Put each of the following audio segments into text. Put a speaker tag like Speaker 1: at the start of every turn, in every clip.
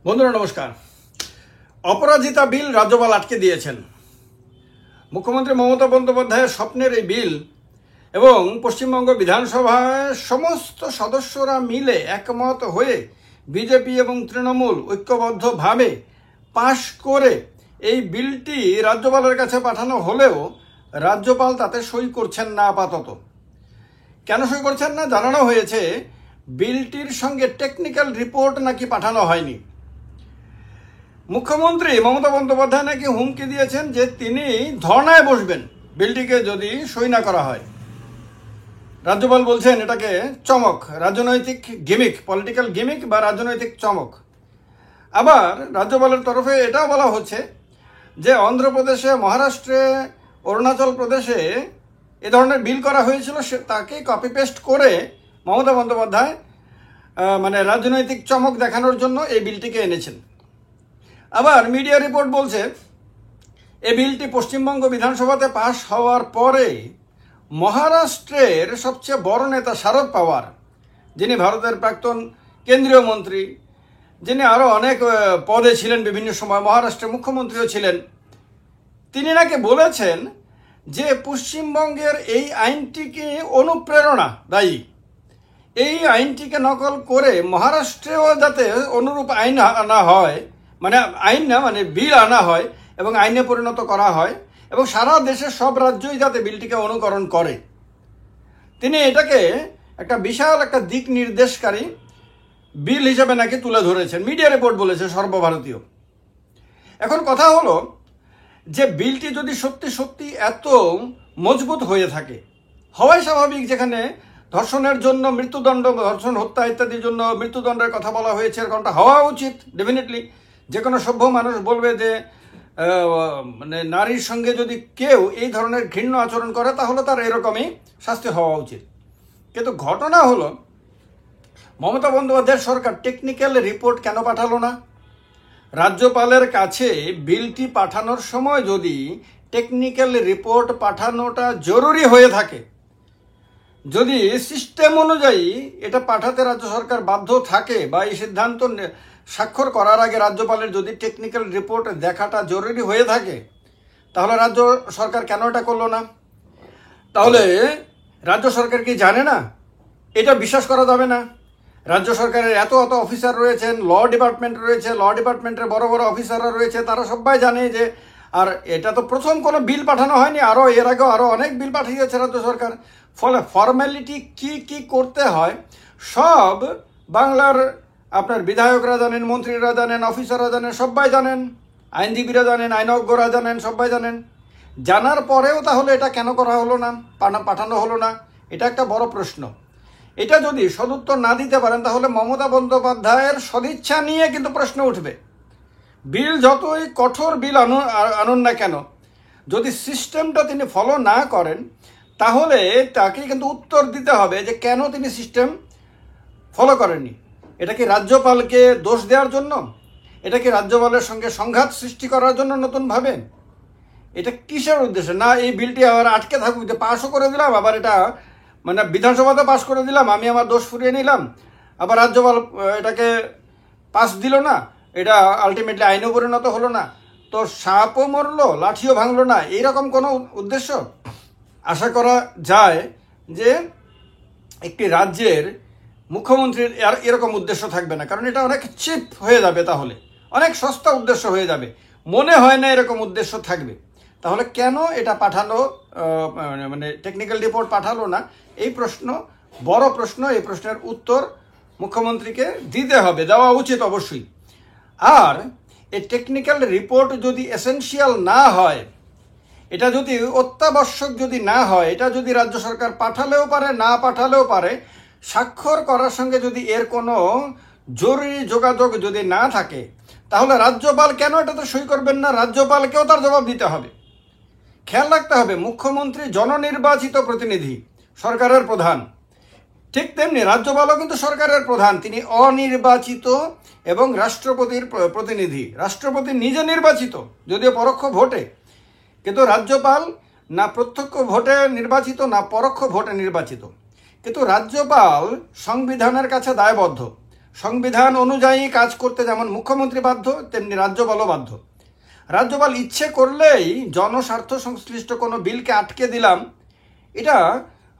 Speaker 1: বন্ধুরা নমস্কার। অপরাজিতা বিল রাজ্যপাল আটকে দিয়েছেন। মুখ্যমন্ত্রী মমতা বন্দ্যোপাধ্যায়ের স্বপ্নের এই বিল এবং পশ্চিমবঙ্গ বিধানসভায় সমস্ত সদস্যরা মিলে একমত হয়ে বিজেপি এবং তৃণমূল ঐক্যবদ্ধভাবে পাশ করে এই বিলটি রাজ্যপালের কাছে পাঠানো হলেও রাজ্যপাল তাতে সই করছেন না আপাতত। কেন সই করছেন না জানানো হয়েছে, বিলটির সঙ্গে টেকনিক্যাল রিপোর্ট নাকি পাঠানো হয়নি। মুখ্যমন্ত্রী মমতা বন্দ্যোপাধ্যায় নাকি হুমকি দিয়েছেন যে তিনি ধর্নায় বসবেন বিলটিকে যদি সই না করা হয়। রাজ্যপাল বলছেন এটাকে চমক, রাজনৈতিক গিমিক, পলিটিক্যাল গিমিক বা রাজনৈতিক চমক। আবার রাজ্যপালের তরফে এটাও বলা হচ্ছে যে অন্ধ্রপ্রদেশে, মহারাষ্ট্রে, অরুণাচল প্রদেশে এ ধরনের বিল করা হয়েছিল, তাকে কপি পেস্ট করে মমতা বন্দ্যোপাধ্যায় রাজনৈতিক চমক দেখানোর জন্য এই বিলটিকে এনেছেন। আবার মিডিয়া রিপোর্ট বলছে এই বিলটি পশ্চিমবঙ্গ বিধানসভাতে পাশ হওয়ার পরে মহারাষ্ট্রের সবচেয়ে বড় নেতা শারদ পাওয়ার, যিনি ভারতের প্রাক্তন কেন্দ্রীয় মন্ত্রী, যিনি আরও অনেক পদে ছিলেন, বিভিন্ন সময় মহারাষ্ট্রের মুখ্যমন্ত্রীও ছিলেন, তিনি নাকি বলেছেন যে পশ্চিমবঙ্গের এই আইনটিকে অনুপ্রেরণা দায়ী, এই আইনটিকে নকল করে মহারাষ্ট্রেও যাতে অনুরূপ আইন আনা হয়, বিল আনা হয় এবং আইনে পরিণত করা হয় এবং সারা দেশের সব রাজ্যই যাতে বিলটিকে অনুকরণ করে। তিনি এটাকে একটা বিশাল একটা দিক নির্দেশকারী বিল হিসেবে নাকি তুলে ধরেছেন, মিডিয়া রিপোর্ট বলেছে সর্বভারতীয়। এখন কথা হলো যে বিলটি যদি সত্যি সত্যি এত মজবুত হয়ে থাকে, হওয়াই স্বাভাবিক, যেখানে ধর্ষণের জন্য মৃত্যুদণ্ড, ধর্ষণ, হত্যা ইত্যাদির জন্য মৃত্যুদণ্ডের কথা বলা হয়েছে, এরকমটা হওয়া উচিত ডেফিনেটলি। যে কোনো সভ্য মানুষ বলবে যে নারীর সঙ্গে যদি কেউ এই ধরনের ঘৃণ্য আচরণ করে তাহলে তার এরকমই শাস্তি হওয়া উচিত। কিন্তু ঘটনা হলো মমতা বন্দ্যোপাধ্যায়ের সরকার টেকনিক্যাল রিপোর্ট কেন পাঠালো না? রাজ্যপালের কাছে বিলটি পাঠানোর সময় যদি টেকনিক্যাল রিপোর্ট পাঠানোটা জরুরি হয়ে থাকে, যদি সিস্টেম অনুযায়ী এটা পাঠাতে রাজ্য সরকার বাধ্য থাকে বা এই সিদ্ধান্ত স্বাক্ষর করার আগে রাজ্যপালের যদি টেকনিক্যাল রিপোর্ট দেখাটা জরুরি হয়ে থাকে, তাহলে রাজ্য সরকার কেন এটা করলো না? তাহলে রাজ্য সরকার কি জানে না? এটা বিশ্বাস করা যাবে না। রাজ্য সরকারের এত অফিসার রয়েছেন, ল ডিপার্টমেন্ট রয়েছে, ল ডিপার্টমেন্টের বড় বড় অফিসাররা রয়েছে, তারা সবাই জানে যে আর এটা তো প্রথম কোনো বিল পাঠানো হয়নি, আরও এর আগেও আরও অনেক বিল পাঠিয়েছে রাজ্য সরকার। ফলে ফর্মালিটি কি করতে হয় সব বাংলার আপনার বিধায়করা জানেন, মন্ত্রীরা জানেন, অফিসাররা জানেন, সবাই জানেন, আইনজীবীরা জানেন, আইনজ্ঞরা জানেন, সবাই জানেন। জানার পরেও তাহলে এটা কেন করা হলো না, পাঠানো হলো না? এটা একটা বড় প্রশ্ন। এটা যদি সদুত্তর না দিতে পারেন তাহলে মমতা বন্দ্যোপাধ্যায়ের সদিচ্ছা নিয়ে কিন্তু প্রশ্ন উঠবে। বিল যতই কঠোর বিল আনুন না কেন, যদি সিস্টেমটা তিনি ফলো না করেন তাহলে তাকে কিন্তু উত্তর দিতে হবে যে কেন তিনি সিস্টেম ফলো করেননি। এটা কি রাজ্যপালকে দোষ দেওয়ার জন্য? এটা কি রাজ্যপালের সঙ্গে সংঘাত সৃষ্টি করার জন্য নতুনভাবে? এটা কিসের উদ্দেশ্যে? না এই বিলটি আবার আটকে থাকুক, যে পাশও করে দিলাম, আবার এটা বিধানসভাতে পাশ করে দিলাম, আমি আমার দোষ ফুরিয়ে নিলাম, আবার রাজ্যপাল এটাকে পাস দিল না, এটা আলটিমেটলি আইনও পরিণত হলো না, তো সাপও মরলো, লাঠিও ভাঙলো না, এইরকম কোনো উদ্দেশ্য? আশা করা যায় যে একটি রাজ্যের মুখ্যমন্ত্রীর এরকম উদ্দেশ্য থাকবে না, কারণ এটা অনেক চিপ হয়ে যাবে, তাহলে অনেক সস্তা উদ্দেশ্য হয়ে যাবে। মনে হয় না এরকম উদ্দেশ্য থাকবে। তাহলে কেন এটা পাঠানো, টেকনিক্যাল রিপোর্ট পাঠালো না? এই প্রশ্ন বড় প্রশ্ন। এই প্রশ্নের উত্তর মুখ্যমন্ত্রীকে দিতে হবে, দেওয়া উচিত অবশ্যই। আর এই টেকনিক্যাল রিপোর্ট যদি এসেনশিয়াল না হয়, এটা যদি অত্যাবশ্যক যদি না হয়, এটা যদি রাজ্য সরকার পাঠালেও পারে, না পাঠালেও পারে, স্বাক্ষর করার সঙ্গে যদি এর কোনো জরুরি যোগাযোগ যদি না থাকে, তাহলে রাজ্যপাল কেন এটাতে সই করবেন না? রাজ্যপালকেও তার জবাব দিতে হবে। খেয়াল রাখতে হবে, মুখ্যমন্ত্রী জননির্বাচিত প্রতিনিধি, সরকারের প্রধান, ঠিক তেমনি রাজ্যপালও কিন্তু সরকারের প্রধান, তিনি অনির্বাচিত এবং রাষ্ট্রপতির প্রতিনিধি। রাষ্ট্রপতি নিজে নির্বাচিত, যদিও পরোক্ষ ভোটে, কিন্তু রাজ্যপাল না প্রত্যক্ষ ভোটে নির্বাচিত না পরোক্ষ ভোটে নির্বাচিত। কিন্তু রাজ্যপাল সংবিধানের কাছে দায়বদ্ধ। সংবিধান অনুযায়ী কাজ করতে যেমন মুখ্যমন্ত্রী বাধ্য, তেমনি রাজ্যপালও বাধ্য। রাজ্যপাল ইচ্ছে করলেই জনস্বার্থ সংশ্লিষ্ট কোনো বিলকে আটকে দিলাম, এটা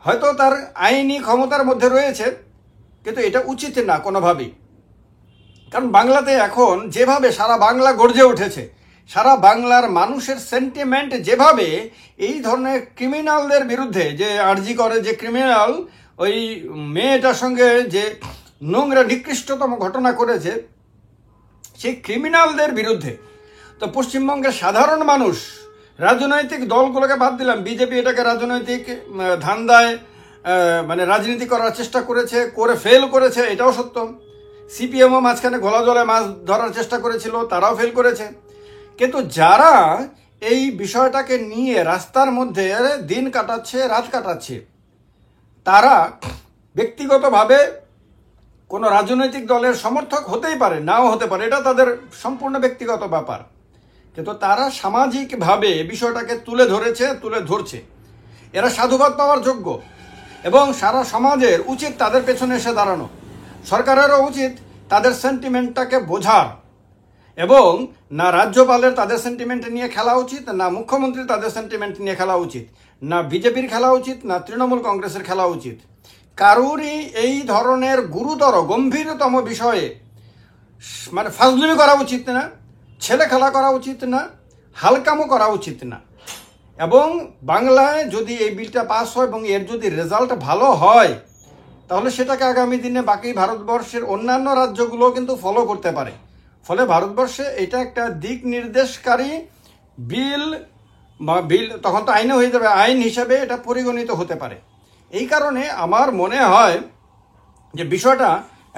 Speaker 1: হয়তো তার আইনি ক্ষমতার মধ্যে রয়েছে, কিন্তু এটা উচিত না কোনোভাবেই। কারণ বাংলাতে এখন যেভাবে সারা বাংলা গর্জে উঠেছে, সারা বাংলার মানুষের সেন্টিমেন্ট যেভাবে এই ধরনের ক্রিমিনালদের বিরুদ্ধে, যে আরজি করে যে ক্রিমিনাল ওই মেয়েটার সঙ্গে যে নোংরা নিকৃষ্টতম ঘটনা করেছে, সেই ক্রিমিনালদের বিরুদ্ধে তো পশ্চিমবঙ্গের সাধারণ মানুষ, রাজনৈতিক দলগুলোকে বাদ দিলাম, বিজেপি এটাকে রাজনৈতিক ধান্দায় মানে রাজনীতি করার চেষ্টা করেছে, করে ফেল করেছে, এটাও সত্য। সিপিএমও মাঝখানে ঘোলা জলে মাছ ধরার চেষ্টা করেছিল, তারাও ফেল করেছে। কিন্তু যারা এই বিষয়টাকে নিয়ে রাস্তার মধ্যে দিন কাটাচ্ছে, রাত কাটাচ্ছে, তারা ব্যক্তিগতভাবে কোনো রাজনৈতিক দলের সমর্থক হতেই পারে, নাও হতে পারে, এটা তাদের সম্পূর্ণ ব্যক্তিগত ব্যাপার, কিন্তু তারা সামাজিকভাবে বিষয়টাকে তুলে ধরছে। এরা সাধুবাদ পাওয়ার যোগ্য এবং সারা সমাজের উচিত তাদের পেছনে এসে দাঁড়ানো। সরকারেরও উচিত তাদের সেন্টিমেন্টটাকে বোঝার, এবং না রাজ্যপালের তাদের সেন্টিমেন্ট নিয়ে খেলা উচিত, না মুখ্যমন্ত্রী তাদের সেন্টিমেন্ট নিয়ে খেলা উচিত, না বিজেপির খেলা উচিত, না তৃণমূল কংগ্রেসের খেলা উচিত। কারুরই এই ধরনের গুরুতর গম্ভীরতম বিষয়ে মানে ফাজলামি করা উচিত না, ছেলে খেলা করা উচিত না, হালকামো করা উচিত না। এবং বাংলায় যদি এই বিলটা পাস হয় এবং এর যদি রেজাল্ট ভালো হয়, তাহলে সেটাকে আগামী দিনে বাকি ভারতবর্ষের অন্যান্য রাজ্যগুলো কিন্তু ফলো করতে পারে। ফলে ভারতবর্ষে এটা একটা দিক নির্দেশকারী বিল তখন তো আইনে হয়ে যাবে, আইন হিসাবে এটা পরিগণিত হতে পারে। এই কারণে আমার মনে হয় যে বিষয়টা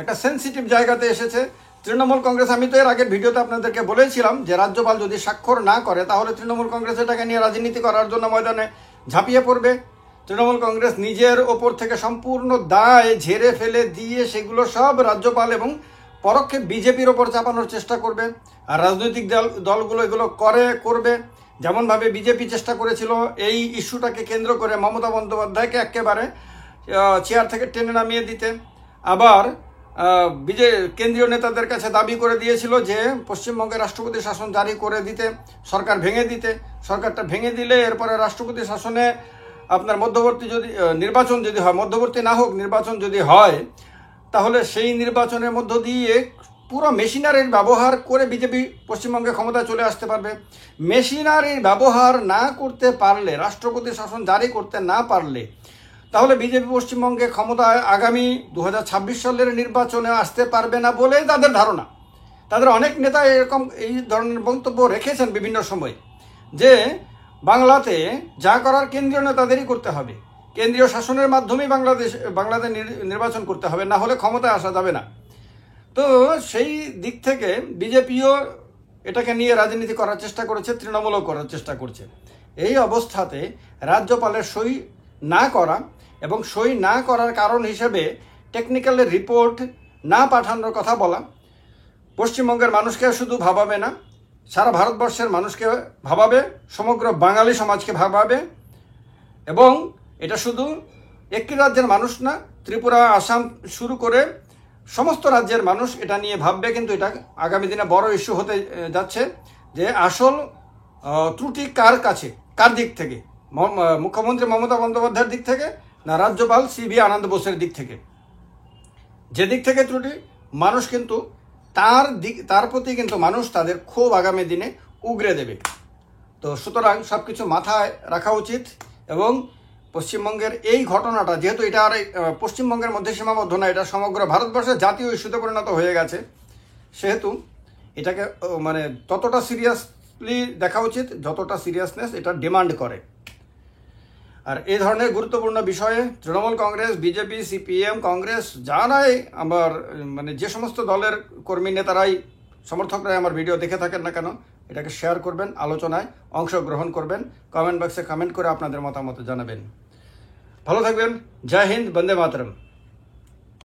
Speaker 1: একটা সেন্সিটিভ জায়গাতে এসেছে। তৃণমূল কংগ্রেস, আমি তো এর আগের ভিডিওতে আপনাদেরকে বলেছিলাম যে রাজ্যপাল যদি স্বাক্ষর না করে, তাহলে তৃণমূল কংগ্রেস এটাকে নিয়ে রাজনীতি করার জন্য ময়দানে ঝাঁপিয়ে পড়বে। তৃণমূল কংগ্রেস নিজের ওপর থেকে সম্পূর্ণ দায় ঝেড়ে ফেলে দিয়ে সেগুলো সব রাজ্যপাল এবং পরোক্ষে বিজেপির ওপর চাপানোর চেষ্টা করবে। আর রাজনৈতিক দলগুলো এগুলো করবে, যেমনভাবে বিজেপি চেষ্টা করেছিল এই ইস্যুটাকে কেন্দ্র করে মমতা বন্দ্যোপাধ্যায়কে একেবারে চেয়ার থেকে টেনে নামিয়ে দিতে। আবার কেন্দ্রীয় নেতাদের কাছে দাবি করে দিয়েছিল যে পশ্চিমবঙ্গে রাষ্ট্রপতি শাসন জারি করে দিতে, সরকার ভেঙে দিতে। সরকারটা ভেঙে দিলে এরপরে রাষ্ট্রপতি শাসনে আপনার মধ্যবর্তী যদি নির্বাচন যদি হয়, মধ্যবর্তী না হোক, নির্বাচন যদি হয়, তাহলে সেই নির্বাচনের মধ্য দিয়ে পুরো মেশিনারির ব্যবহার করে বিজেপি পশ্চিমবঙ্গে ক্ষমতায় চলে আসতে পারবে। মেশিনারির ব্যবহার না করতে পারলে, রাষ্ট্রপতি শাসন জারি করতে না পারলে, তাহলে বিজেপি পশ্চিমবঙ্গে ক্ষমতায় আগামী 2026 সালের নির্বাচনে আসতে পারবে না বলে তাদের ধারণা। তাদের অনেক নেতা এরকম এই ধরনের বক্তব্য রেখেছেন বিভিন্ন সময়, যে বাংলাতে যা করার কেন্দ্রীয় নেতাদেরই করতে হবে, কেন্দ্রীয় শাসনের মাধ্যমেই বাংলাদেশ নির্বাচন করতে হবে, না হলে ক্ষমতায় আসা যাবে না। তো সেই দিক থেকে বিজেপিও এটাকে নিয়ে রাজনীতি করার চেষ্টা করেছে, তৃণমূলও করার চেষ্টা করছে। এই অবস্থাতে রাজ্যপালের সই না করা এবং সই না করার কারণ হিসেবে টেকনিক্যাল রিপোর্ট না পাঠানোর কথা বলা পশ্চিমবঙ্গের মানুষকে শুধু ভাবাবে না, সারা ভারতবর্ষের মানুষকে ভাবাবে, সমগ্র বাঙালি সমাজকে ভাবাবে। এবং এটা শুধু একটি রাজ্যের মানুষ না, ত্রিপুরা, আসাম শুরু করে সমস্ত রাজ্যের মানুষ এটা নিয়ে ভাববে। কিন্তু এটা আগামী দিনে বড় ইস্যু হতে যাচ্ছে যে আসল ত্রুটি কার কাছে, কার দিক থেকে, মুখ্যমন্ত্রী মমতা বন্দ্যোপাধ্যায়ের দিক থেকে, না রাজ্যপাল সিভি আনন্দ বোসের দিক থেকে। যে দিক থেকে ত্রুটি, মানুষ কিন্তু তার প্রতি কিন্তু মানুষ তাদের ক্ষোভ আগামী দিনে উগরে দেবে। তো সুতরাং সব কিছু মাথায় রাখা উচিত। এবং পশ্চিমবঙ্গের এই ঘটনাটা, যেহেতু এটা আর পশ্চিমবঙ্গের মধ্যে সীমাবদ্ধ না, এটা সমগ্র ভারতবর্ষের জাতীয় ইস্যুতে পরিণত হয়ে গেছে, সেহেতু এটাকে মানে ততটা সিরিয়াসলি দেখা উচিত যতটা সিরিয়াসনেস এটা ডিমান্ড করে। আর এই ধরনের গুরুত্বপূর্ণ বিষয়ে তৃণমূল কংগ্রেস, বিজেপি, সিপিএম, কংগ্রেস, যারাই আমার মানে যে সমস্ত দলের কর্মী নেতারাই, সমর্থকরাই আমার ভিডিও দেখে থাকেন না কেন, এটাকে শেয়ার করবেন, আলোচনায় অংশগ্রহণ করবেন, কমেন্ট বক্সে কমেন্ট করে আপনাদের মতামত জানাবেন। ভালো থাকবেন। জয় হিন্দ, বন্দে মাতরম।